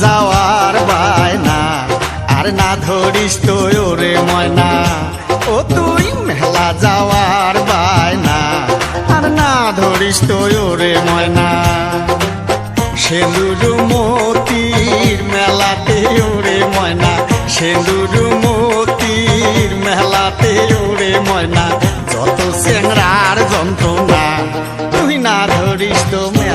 যাওয়ার বায়না আর না ধরিস তো ওরে ময়না। ও তুই মেলা যাওয়ার বায়না আর না ধরিস তো ওরে ময়না। সেন্দুর মতির মেলাতে ওরে ময়না, সেন্দুর মতির মেলাতে ওরে ময়না। যত চেংড়ার যন্ত্রণা তুই না ধরিস তো মেলা।